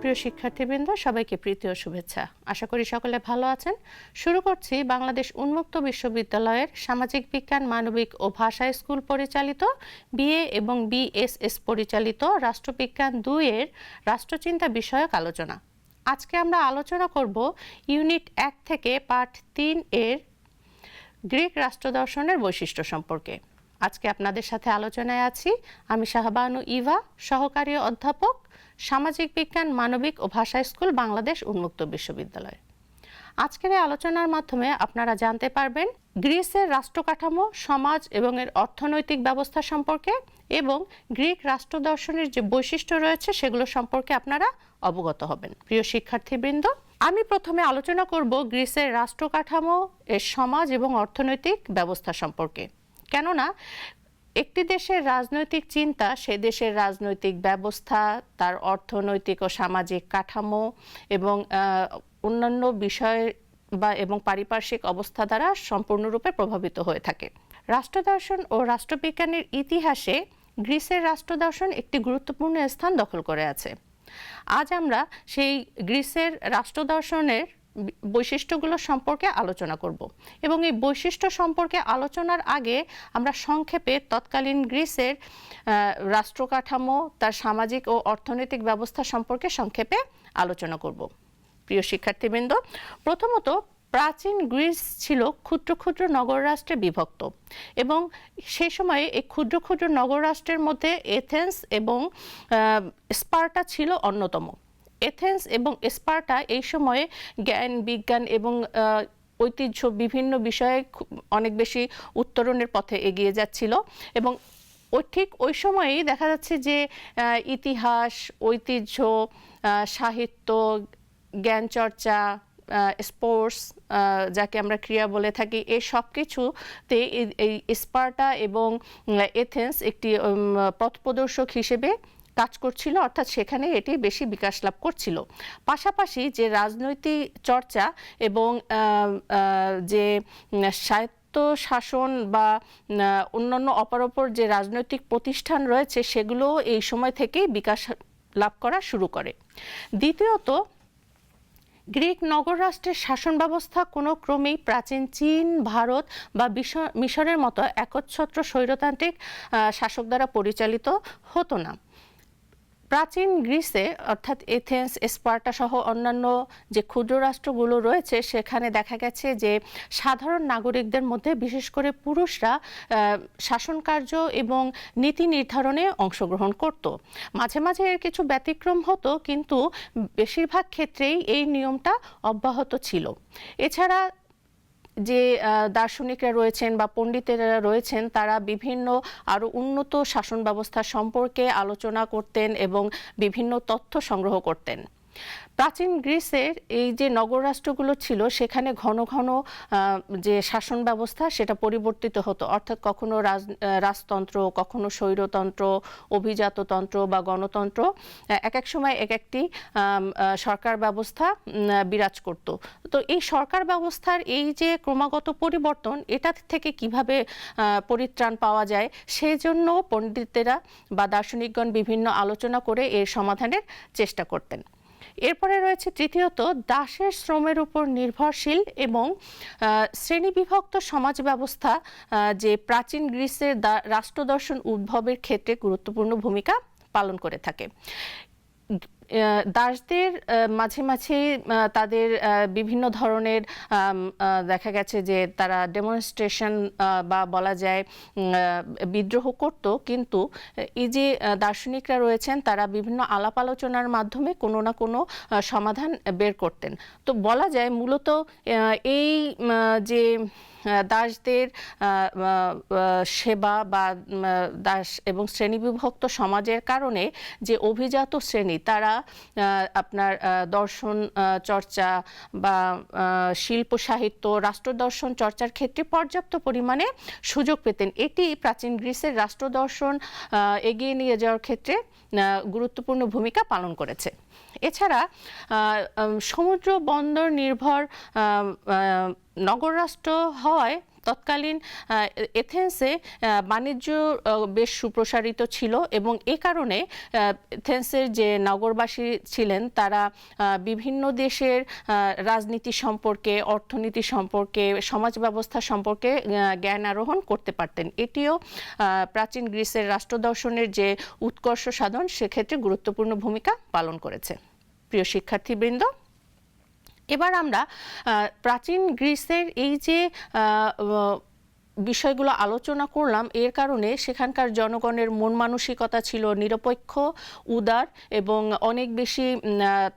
প্রিয় শিক্ষার্থীবৃন্দ, সবাইকে প্রীতি ও শুভেচ্ছা। আশা করি সকলে ভালো আছেন। শুরু করছি বাংলাদেশ উন্মুক্ত বিশ্ববিদ্যালয়ের সামাজিক বিজ্ঞান, মানবিক ও ভাষা স্কুল পরিচালিত বিএ এবং বিএসএস পরিচালিত রাষ্ট্রবিজ্ঞান 2 এর রাষ্ট্রচিন্তা বিষয়ক আলোচনা। আজকে আমরা আলোচনা করব ইউনিট 1 থেকে পাঠ 3 এর গ্রিক রাষ্ট্রদর্শনের বৈশিষ্ট্য সম্পর্কে। আজকে আপনাদের সাথে আলোচনায় আছি আমি শাহবানু ইভা, সহকারী অধ্যাপক, সামাজিক বিজ্ঞান, মানবিক ও ভাষা স্কুল, বাংলাদেশ উন্মুক্ত বিশ্ববিদ্যালয়। আজকের এই আলোচনার মাধ্যমে আপনারা জানতে পারবেন গ্রিসের রাষ্ট্রকাঠামো, সমাজ এবং এর অর্থনৈতিক ব্যবস্থা সম্পর্কে, এবং গ্রিক রাষ্ট্রদর্শনের যে বৈশিষ্ট্য রয়েছে সেগুলো সম্পর্কে আপনারা অবগত হবেন। প্রিয় শিক্ষার্থীবৃন্দ, আমি প্রথমে আলোচনা করব গ্রিসের রাষ্ট্রকাঠামো, এর সমাজ এবং অর্থনৈতিক ব্যবস্থা সম্পর্কে। কেননা একটি দেশের রাজনৈতিক চিন্তা সে দেশের রাজনৈতিক ব্যবস্থা, তার অর্থনৈতিক ও সামাজিক কাঠামো এবং অন্যান্য বিষয় এবং পারিপার্শ্বিক অবস্থা দ্বারা সম্পূর্ণরূপে প্রভাবিত হয়ে থাকে। রাষ্ট্রদর্শন ও রাষ্ট্রবিজ্ঞানের ইতিহাসে গ্রিসের রাষ্ট্রদর্শন একটি গুরুত্বপূর্ণ স্থান দখল করে আছে। আজ আমরা সেই গ্রিসের রাষ্ট্রদর্শনের বৈশিষ্ট্যগুলো সম্পর্কে আলোচনা করব, এবং এই বৈশিষ্ট্য সম্পর্কে আলোচনার আগে আমরা সংক্ষেপে তৎকালীন গ্রিসের রাষ্ট্রকাঠামো, তার সামাজিক ও অর্থনৈতিক ব্যবস্থা সম্পর্কে সংক্ষেপে আলোচনা করব। প্রিয় শিক্ষার্থীবৃন্দ, প্রথমত প্রাচীন গ্রিস ছিল ক্ষুদ্র ক্ষুদ্র নগর রাষ্ট্রে বিভক্ত, এবং সেই সময়ে এই ক্ষুদ্র ক্ষুদ্র নগর রাষ্ট্রের মধ্যে এথেন্স এবং স্পার্টা ছিল অন্যতম। এথেন্স এবং স্পার্টা এই সময়ে জ্ঞান, বিজ্ঞান এবং ঐতিহ্য বিভিন্ন বিষয়ে অনেক বেশি উত্তরণের পথে এগিয়ে যাচ্ছিল, এবং ঠিক ওই সময়েই দেখা যাচ্ছে যে ইতিহাস, ঐতিহ্য, সাহিত্য, জ্ঞান চর্চা, স্পোর্টস, যাকে আমরা ক্রীড়া বলে থাকি, এই সব কিছুতে এই স্পার্টা এবং এথেন্স একটি পথপ্রদর্শক হিসেবে কাজ করছিল, অর্থাৎ সেখানে এটি বেশি বিকাশ লাভ করছিল। পাশাপাশি যে রাজনৈতিক চর্চা এবং যে স্বায়ত্ত শাসন বা অন্যান্য অপর যে রাজনৈতিক প্রতিষ্ঠান রয়েছে সেগুলো এই সময় থেকেই বিকাশ লাভ করা শুরু করে। দ্বিতীয়ত, গ্রিক নগর রাষ্ট্রের শাসন ব্যবস্থা কোনো ক্রমেই প্রাচীন চীন, ভারত বা মিশরের মতো একচ্ছত্র স্বৈরতান্ত্রিক শাসক দ্বারা পরিচালিত হতো না। প্রাচীন গ্রিসে অর্থাৎ এথেন্স, স্পার্টা সহ অন্যান্য যে ক্ষুদ্র রাষ্ট্রগুলো রয়েছে সেখানে দেখা গেছে যে সাধারণ নাগরিকদের মধ্যে বিশেষ করে পুরুষরা শাসন কার্য এবং নীতি নির্ধারণে অংশগ্রহণ করত। মাঝে মাঝে এর কিছু ব্যতিক্রম হতো, কিন্তু বেশিরভাগ ক্ষেত্রেই এই নিয়মটা অব্যাহত ছিল। এছাড়া যে দার্শনিকরা রয়েছেন বা পণ্ডিতেরা রয়েছেন তারা বিভিন্ন আরও উন্নত শাসন ব্যবস্থা সম্পর্কে আলোচনা করতেন এবং বিভিন্ন তথ্য সংগ্রহ করতেন। প্রাচীন গ্রিসের এই যে নগর রাষ্ট্রগুলো ছিল সেখানে ঘন ঘন যে শাসন ব্যবস্থা সেটা পরিবর্তিত হতো, অর্থাৎ কখনো রাজতন্ত্র, কখনো স্বৈরতন্ত্র, অভিজাততন্ত্র বা গণতন্ত্র, এক এক সময় এক একটি সরকার ব্যবস্থা বিরাজ করত। তো এই সরকার ব্যবস্থার এই যে ক্রমাগত পরিবর্তন, এটা থেকে কিভাবে পরিত্রাণ পাওয়া যায় সেই জন্য পণ্ডিতেরা বা দার্শনিকগণ বিভিন্ন আলোচনা করে এর সমাধানের চেষ্টা করতেন। এরপরে রয়েছে তৃতীয়ত, দাসের শ্রমের উপর নির্ভরশীল এবং শ্রেণীবিভক্ত সমাজ ব্যবস্থা, যে প্রাচীন গ্রিসের রাষ্ট্রদর্শন উদ্ভবের ক্ষেত্রে গুরুত্বপূর্ণ ভূমিকা পালন করে থাকে। দাসদের মাঝে মাঝে তাদের বিভিন্ন ধরনের দেখা গেছে যে তারা ডেমনস্ট্রেশন বা বলা যায় বিদ্রোহ করত, কিন্তু এই যে দার্শনিকরা রয়েছেন তারা বিভিন্ন আলাপ আলোচনার মাধ্যমে কোনো না কোনো সমাধান বের করতেন। তো বলা যায় মূলত এই যে দাসদের সেবা বা দাস এবং শ্রেণীবিভক্ত সমাজের কারণে যে অভিজাত শ্রেণী তারা আপনার দর্শন চর্চা বা শিল্প সাহিত্য রাষ্ট্রদর্শন চর্চার ক্ষেত্রে পর্যাপ্ত পরিমাণে সুযোগ পেতেন। এটি প্রাচীন গ্রিসের রাষ্ট্রদর্শন এগিয়ে নিয়ে যাওয়ার ক্ষেত্রে গুরুত্বপূর্ণ ভূমিকা পালন করেছে। এছাড়া সমুদ্র বন্দর নির্ভর নগর রাষ্ট্র হওয়ায় তৎকালীন এথেন্সে বাণিজ্য বেশ সুপ্রসারিত ছিল এবং এ কারণে এথেন্সের যে নগরবাসী ছিলেন তারা বিভিন্ন দেশের রাজনীতি সম্পর্কে, অর্থনীতি সম্পর্কে, সমাজ ব্যবস্থা সম্পর্কে জ্ঞান আরোহণ করতে পারতেন। এটিও প্রাচীন গ্রিসের রাষ্ট্রদর্শনের যে উৎকর্ষ সাধন সেক্ষেত্রে গুরুত্বপূর্ণ ভূমিকা পালন করেছে। প্রিয় শিক্ষার্থীবৃন্দ, এবার আমরা প্রাচীন গ্রিসের এই যে বিষয়গুলো আলোচনা করলাম এর কারণে সেখানকার জনগণের মন মানসিকতা ছিল নিরপেক্ষ, উদার এবং অনেক বেশি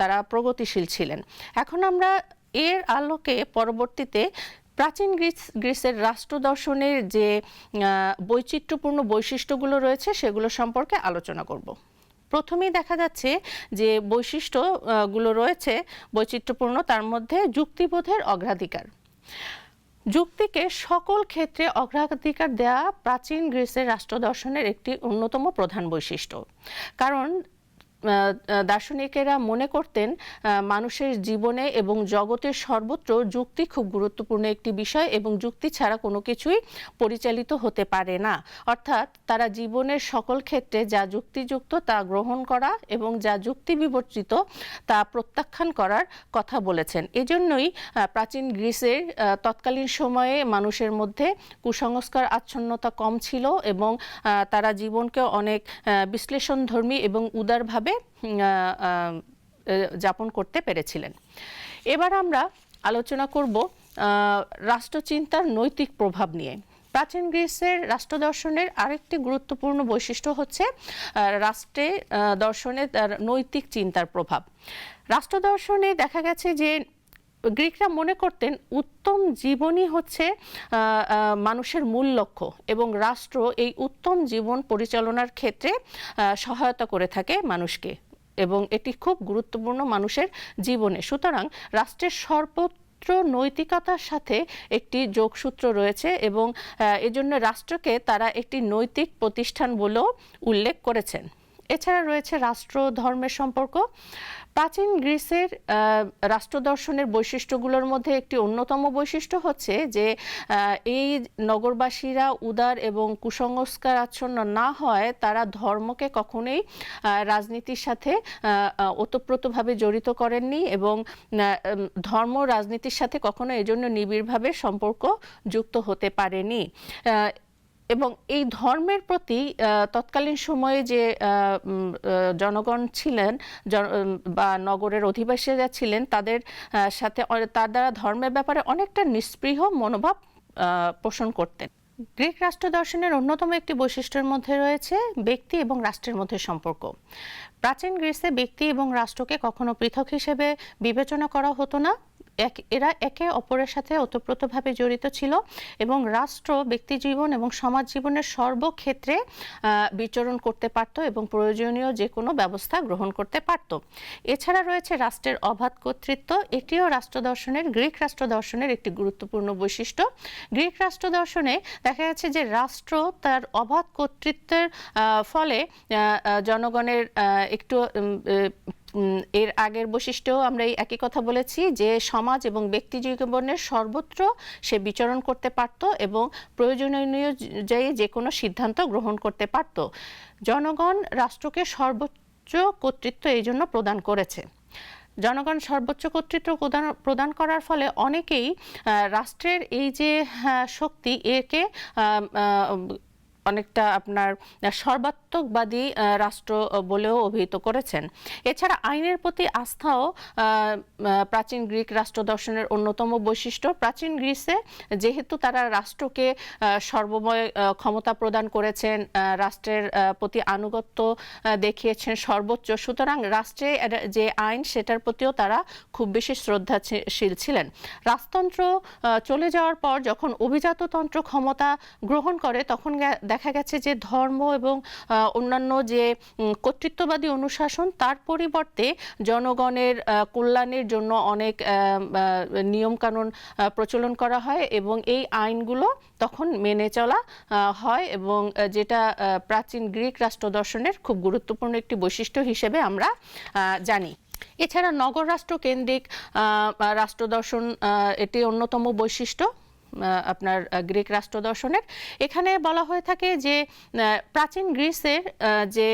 তারা প্রগতিশীল ছিলেন। এখন আমরা এর আলোকে পরবর্তীতে প্রাচীন গ্রিসের রাষ্ট্রদর্শনের যে বৈচিত্র্যপূর্ণ বৈশিষ্ট্যগুলো রয়েছে সেগুলো সম্পর্কে আলোচনা করব। প্রথমেই দেখা যাচ্ছে যে বৈশিষ্ট্যগুলো রয়েছে বৈচিত্র্যপূর্ণ, তার মধ্যে যুক্তিবোধের অগ্রাধিকার। যুক্তিকে সকল ক্ষেত্রে অগ্রাধিকার দেওয়া প্রাচীন গ্রিসের রাষ্ট্রদর্শনের একটি অন্যতম প্রধান বৈশিষ্ট্য। কারণ দার্শনিকেরা মনে করতেন মানুষের জীবনে এবং জগতের সর্বত্র যুক্তি খুব গুরুত্বপূর্ণ একটি বিষয় এবং যুক্তি ছাড়া কোনো কিছুই পরিচালিত হতে পারে না। অর্থাৎ তারা জীবনের সকল ক্ষেত্রে যা যুক্তিযুক্ত তা গ্রহণ করা এবং যা যুক্তি বিবর্জিত তা প্রত্যাখ্যান করার কথা বলেছেন। এজন্যই প্রাচীন গ্রিসের তৎকালীন সময়ে মানুষের মধ্যে কুসংস্কার আচ্ছন্নতা কম ছিল এবং তারা জীবনকে অনেক বিশ্লেষণধর্মী এবং উদারভাবে যাপন করতে পেরেছিলেন। এবার আমরা আলোচনা করব রাষ্ট্রচিন্তার নৈতিক প্রভাব নিয়ে। প্রাচীন গ্রিসের রাষ্ট্রদর্শনের আরেকটি গুরুত্বপূর্ণ বৈশিষ্ট্য হচ্ছে রাষ্ট্রে দর্শনে তার নৈতিক চিন্তার প্রভাব। রাষ্ট্রদর্শনে দেখা গেছে যে গ্রিকরা মনে করতেন উত্তম জীবনই হচ্ছে মানুষের মূল লক্ষ্য এবং রাষ্ট্র এই উত্তম জীবন পরিচালনার ক্ষেত্রে সহায়তা করে থাকে মানুষকে এবং এটি খুব গুরুত্বপূর্ণ মানুষের জীবনে। সুতরাং রাষ্ট্রের সর্বত্র নৈতিকতার সাথে একটি যোগসূত্র রয়েছে এবং এজন্য রাষ্ট্রকে তারা একটি নৈতিক প্রতিষ্ঠান বলেও উল্লেখ করেছেন। এছাড়া রয়েছে রাষ্ট্র ধর্মের সম্পর্ক। প্রাচীন গ্রিসের রাষ্ট্রদর্শনের বৈশিষ্ট্যগুলোর মধ্যে একটি অন্যতম বৈশিষ্ট্য হচ্ছে যে এই নগরবাসীরা উদার এবং কুসংস্কার আচ্ছন্ন না হয় তারা ধর্মকে কখনোই রাজনীতির সাথে ওতপ্রোতভাবে জড়িত করেননি এবং ধর্ম রাজনীতির সাথে কখনো এজন্য নিবিড়ভাবে সম্পর্ক যুক্ত হতে পারেনি। এবং এই ধর্মের প্রতি তৎকালীন সময়ে যে জনগণ ছিলেন বা নগরের অধিবাসীরা ছিলেন তাদের সাথে তার দ্বারা ধর্মের ব্যাপারে অনেকটা নিস্পৃহ মনোভাব পোষণ করতেন। গ্রিক রাষ্ট্র দর্শনের অন্যতম একটি বৈশিষ্ট্যের মধ্যে রয়েছে ব্যক্তি এবং রাষ্ট্রের মধ্যে সম্পর্ক। প্রাচীন গ্রিসে ব্যক্তি এবং রাষ্ট্রকে কখনো পৃথক হিসেবে বিবেচনা করা হতো না, এরা একে অপরের সাথে ওতপ্রোতভাবে জড়িত ছিল এবং রাষ্ট্র ব্যক্তি জীবন এবং সমাজ জীবনের সর্বক্ষেত্রে বিচরণ করতে পারত এবং প্রয়োজনীয় যে কোনো ব্যবস্থা গ্রহণ করতে পারত। এছাড়া রয়েছে রাষ্ট্রের অবাধ কর্তৃত্ব। এটিও গ্রিক রাষ্ট্র দর্শনের একটি গুরুত্বপূর্ণ বৈশিষ্ট্য। গ্রিক রাষ্ট্র দর্শনে দেখা যাচ্ছে যে রাষ্ট্র তার অবাধ কর্তৃত্বের ফলে জনগণের একটু এর আগের বৈশিষ্ট্যও আমরা এই একই কথা বলেছি যে সমাজ এবং ব্যক্তি জীবনের সর্বত্র সে বিচরণ করতে পারত এবং প্রয়োজনীয় অনুযায়ী যে কোনো সিদ্ধান্ত গ্রহণ করতে পারত। জনগণ রাষ্ট্রকে সর্বোচ্চ কর্তৃত্ব এই জন্য প্রদান করেছে। জনগণ সর্বোচ্চ কর্তৃত্ব প্রদান করার ফলে অনেকেই রাষ্ট্রের এই যে শক্তি একে অনেকটা আপনার সর্বাত্মকবাদী রাষ্ট্র বলেও অভিহিত করেছেন। এছাড়া আইনের প্রতি আস্থাও প্রাচীন গ্রিক রাষ্ট্র দর্শনের অন্যতম বৈশিষ্ট্য। প্রাচীন গ্রিসে যেহেতু তারা রাষ্ট্রকে সর্বময় ক্ষমতা প্রদান করেছেন, রাষ্ট্রের প্রতি আনুগত্য দেখিয়েছেন সর্বোচ্চ, সুতরাং রাষ্ট্রে যে আইন সেটার প্রতিও তারা খুব বেশি শ্রদ্ধাশীল ছিলেন। রাজতন্ত্র চলে যাওয়ার পর যখন অভিজাততন্ত্র ক্ষমতা গ্রহণ করে তখন দেখা গেছে যে ধর্ম এবং অন্যান্য যে কর্তৃত্ববাদী অনুশাসন তার পরিবর্তে জনগণের কল্যাণের জন্য অনেক নিয়মকানুন প্রচলন করা হয় এবং এই আইনগুলো তখন মেনে চলা হয়, এবং যেটা প্রাচীন গ্রিক রাষ্ট্র দর্শনের খুব গুরুত্বপূর্ণ একটি বৈশিষ্ট্য হিসেবে আমরা জানি। এছাড়া নগর রাষ্ট্র কেন্দ্রিক রাষ্ট্র দর্শন এটি অন্যতম বৈশিষ্ট্য আপনার গ্রিক রাষ্ট্র দর্শনের। এখানে বলা হয়ে থাকে যে প্রাচীন গ্রিসের যে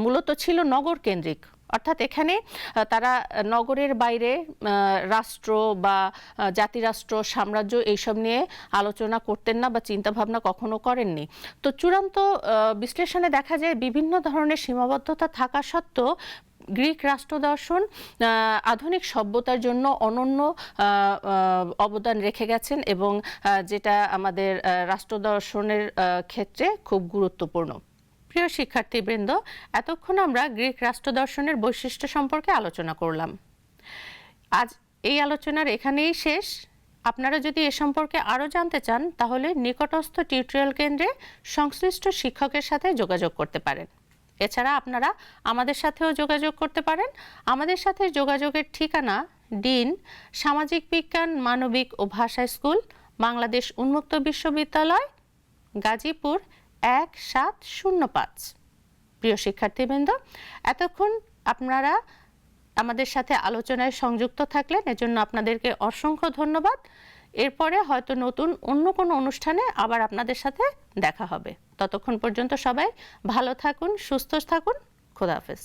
মূলত ছিল নগর কেন্দ্রিক, অর্থাৎ এখানে তারা নগরের বাইরে রাষ্ট্র বা জাতিরাষ্ট্র সাম্রাজ্য এইসব নিয়ে আলোচনা করতেন না বা চিন্তাভাবনা কখনো করেননি। তো চূড়ান্ত বিশ্লেষণে দেখা যায় বিভিন্ন ধরনের সীমাবদ্ধতা থাকা সত্ত্বেও গ্রিক রাষ্ট্র দর্শন আধুনিক সভ্যতার জন্য অনন্য অবদান রেখে গেছেন এবং যেটা আমাদের রাষ্ট্র দর্শনের ক্ষেত্রে খুব গুরুত্বপূর্ণ। প্রিয় শিক্ষার্থীবৃন্দ, এতক্ষণ আমরা গ্রিক রাষ্ট্র দর্শনের বৈশিষ্ট্য সম্পর্কে আলোচনা করলাম। আজ এই আলোচনার এখানেই শেষ। আপনারা যদি এ সম্পর্কে আরও জানতে চান তাহলে নিকটস্থ টিউটোরিয়াল কেন্দ্রে সংশ্লিষ্ট শিক্ষকের সাথে যোগাযোগ করতে পারেন। এছাড়া আপনারা আমাদের সাথেও যোগাযোগ করতে পারেন। আমাদের সাথে যোগাযোগের ঠিকানা: ডিন, সামাজিক বিজ্ঞান, মানবিক ও ভাষা স্কুল, বাংলাদেশ উন্মুক্ত বিশ্ববিদ্যালয়, গাজীপুর 1705। প্রিয় শিক্ষার্থীবৃন্দ, এতক্ষণ আপনারা আমাদের সাথে আলোচনায় সংযুক্ত থাকলেন, এজন্য আপনাদেরকে অসংখ্য ধন্যবাদ। এরপরে হয়তো নতুন অন্য কোনো অনুষ্ঠানে আবার আপনাদের সাথে দেখা হবে। ততক্ষণ পর্যন্ত সবাই ভালো থাকুন, সুস্থ থাকুন। খোদা হাফেজ।